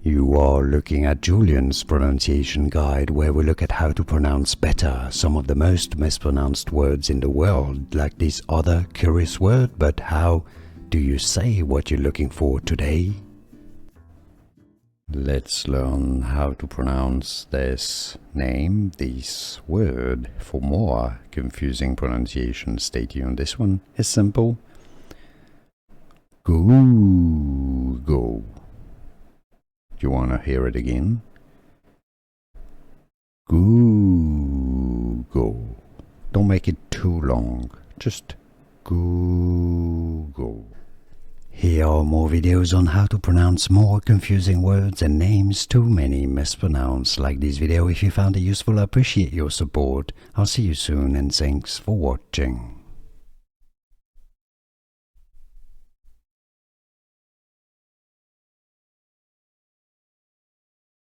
You are looking at Julian's pronunciation guide, where we look at how to pronounce better some of the most mispronounced words in the world, like this other curious word. But how do you say what you're looking for today? Let's learn how to pronounce this name, this word. For more confusing pronunciation, stay tuned. This one is simple. Google. You want to hear it again? Google. Don't make it too long. Just Google. Here are more videos on how to pronounce more confusing words and names too many mispronounced. Like this video if you found it useful. I appreciate your support. I'll see you soon and thanks for watching.